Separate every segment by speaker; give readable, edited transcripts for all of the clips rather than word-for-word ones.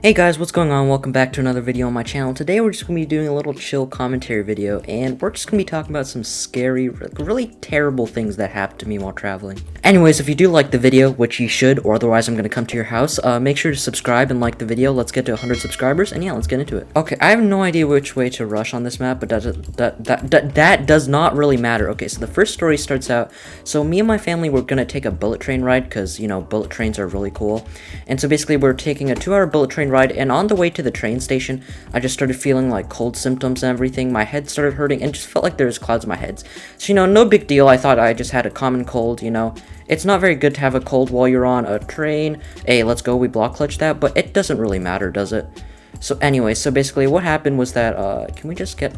Speaker 1: Hey guys, what's going on? Welcome back to another video on my channel. Today we're just going to be doing a little chill commentary video, and we're just going to be talking about some scary, really terrible things that happened to me while traveling. Anyways, if you do like the video, which you should, or otherwise I'm going to come to your house, make sure to subscribe and like the video. Let's get to 100 subscribers, and yeah, let's get into it. Okay, I have no idea which way to rush on this map, but that does not really matter. Okay, so the first story starts out, so me and my family were going to take a bullet train ride, because, you know, bullet trains are really cool. And so basically we're taking a 2-hour bullet train ride, and on the way to the train station, I just started feeling like cold symptoms and everything. My head started hurting and just felt like there was clouds in my head. So, you know, no big deal. I thought I just had a common cold, you know. It's not very good to have a cold while you're on a train. Hey, let's go, we block clutch that, but it doesn't really matter, does it? So anyway, so basically what happened was that, can we just get...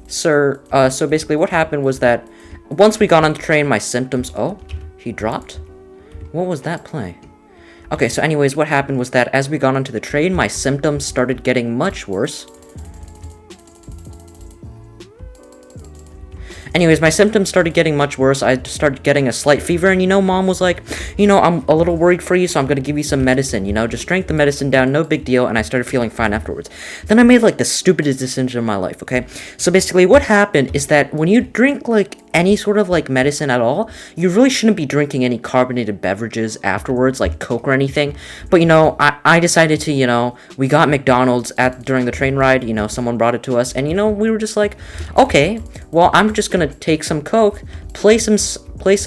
Speaker 1: Sir, so basically what happened was that once we got on the train, my symptoms... Oh, he dropped? What was that play? Okay, so anyways, what happened was that as we got onto the train, my symptoms started getting much worse. Anyways, my symptoms started getting much worse. I started getting a slight fever, and, you know, Mom was like, you know, I'm a little worried for you, so I'm gonna give you some medicine, you know, just drink the medicine down, no big deal, and I started feeling fine afterwards. Then I made, like, the stupidest decision of my life, okay? So basically, what happened is that when you drink, like, any sort of, like, medicine at all, you really shouldn't be drinking any carbonated beverages afterwards, like Coke or anything. But, you know, I decided to, you know, we got McDonald's during the train ride, you know, someone brought it to us, and, you know, we were just like, okay, well, I'm just gonna take some Coke, play some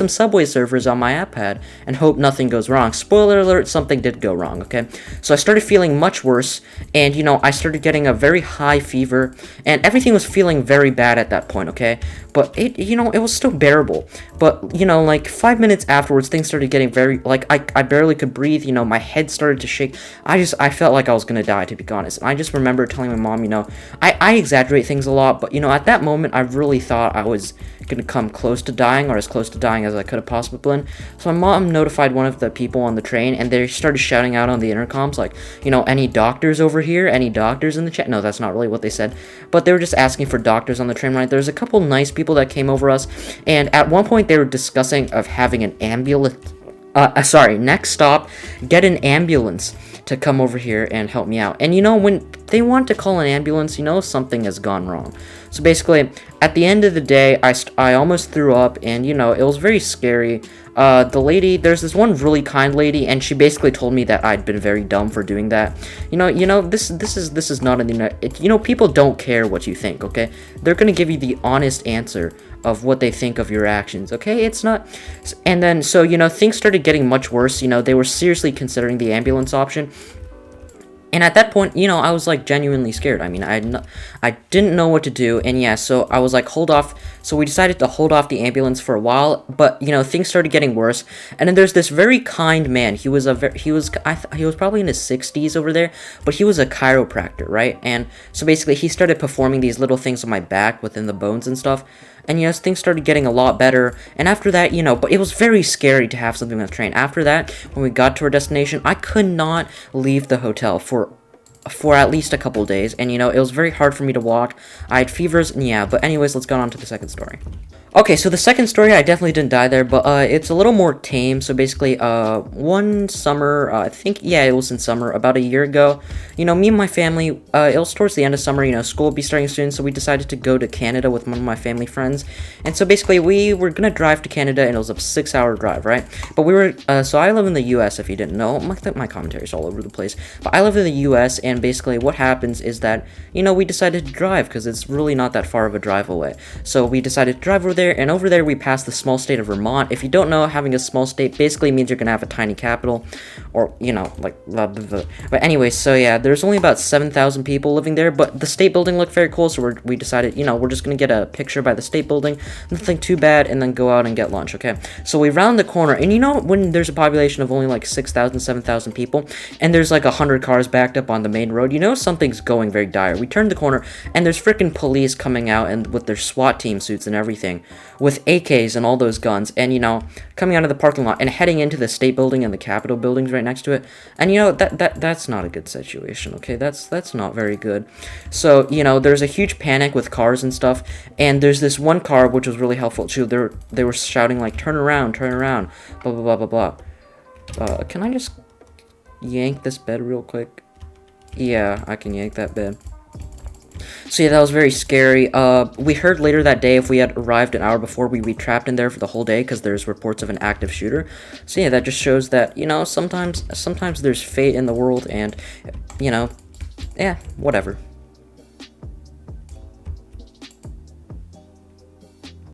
Speaker 1: Subway servers on my iPad, and hope nothing goes wrong. Spoiler alert, something did go wrong, okay? So I started feeling much worse, and, you know, I started getting a very high fever, and everything was feeling very bad at that point, okay? But it, you know, it was still bearable. But, you know, like, 5 minutes afterwards, things started getting very, like, I barely could breathe, you know, my head started to shake. I felt like I was gonna die, to be honest. And I just remember telling my mom, you know, I exaggerate things a lot, but, you know, at that moment, I really thought I was gonna come close to dying, or as close to dying as I could have possibly been. So my mom notified one of the people on the train, and they started shouting out on the intercoms, like, you know, any doctors over here? Any doctors in the chat? No, that's not really what they said, but they were just asking for doctors on the train ride. There's a couple nice people that came over us, and at one point they were discussing of having an ambulance. Next stop, get an ambulance to come over here and help me out. And, you know, when they want to call an ambulance, you know something has gone wrong. So basically, at the end of the day, I almost threw up, and, you know, it was very scary. The lady, there's this one really kind lady, and she basically told me that I'd been very dumb for doing that. You know, this is not an, you know, people don't care what you think, okay? They're gonna give you the honest answer of what they think of your actions, okay? It's not, and then, so, you know, things started getting much worse. You know, they were seriously considering the ambulance option. And at that point, you know, I was, like, genuinely scared. I mean, I didn't know what to do, and yeah, so I was like, hold off. So we decided to hold off the ambulance for a while, but, you know, things started getting worse. And then there's this very kind man. He was probably in his 60s over there, but he was a chiropractor, right? And so basically, he started performing these little things on my back within the bones and stuff. And, you know, things started getting a lot better. And after that, you know, but it was very scary to have something on the train. After that, when we got to our destination, I could not leave the hotel for at least a couple days. And, you know, it was very hard for me to walk. I had fevers, and yeah. But anyways, let's go on to the second story. Okay, so the second story, I definitely didn't die there, but it's a little more tame. So basically, one summer, I think, yeah, it was in summer, about a year ago, you know, me and my family, it was towards the end of summer, you know, school would be starting soon, so we decided to go to Canada with one of my family friends. And so basically, we were gonna drive to Canada, and it was a 6-hour drive, right? But we were, so I live in the US, if you didn't know. My commentary's all over the place, but I live in the US, and basically what happens is that, you know, we decided to drive, because it's really not that far of a drive away. So we decided to drive over there, and over there we passed the small state of Vermont. If you don't know, having a small state basically means you're gonna have a tiny capital, or, you know, like, blah, blah, blah. But anyway, so yeah, there's only about 7,000 people living there, but the state building looked very cool, so we decided, you know, we're just gonna get a picture by the state building, nothing too bad, and then go out and get lunch, okay? So we round the corner, and, you know, when there's a population of only like 6,000, 7,000 people, and there's like 100 cars backed up on the main road, you know something's going very dire. We turned the corner, and there's freaking police coming out, and with their SWAT team suits and everything, with AKs and all those guns, and, you know, coming out of the parking lot and heading into the state building and the Capitol buildings right next to it. And, you know, that's not a good situation, okay? That's not very good. So, you know, there's a huge panic with cars and stuff, and there's this one car which was really helpful too. They were shouting like, turn around, blah blah blah blah blah. Can I just yank this bed real quick? Yeah, I can yank that bed. So yeah, that was very scary. We heard later that day if we had arrived an hour before, we'd be trapped in there for the whole day because there's reports of an active shooter. So yeah, that just shows that, you know, sometimes there's fate in the world, and, you know, yeah, whatever.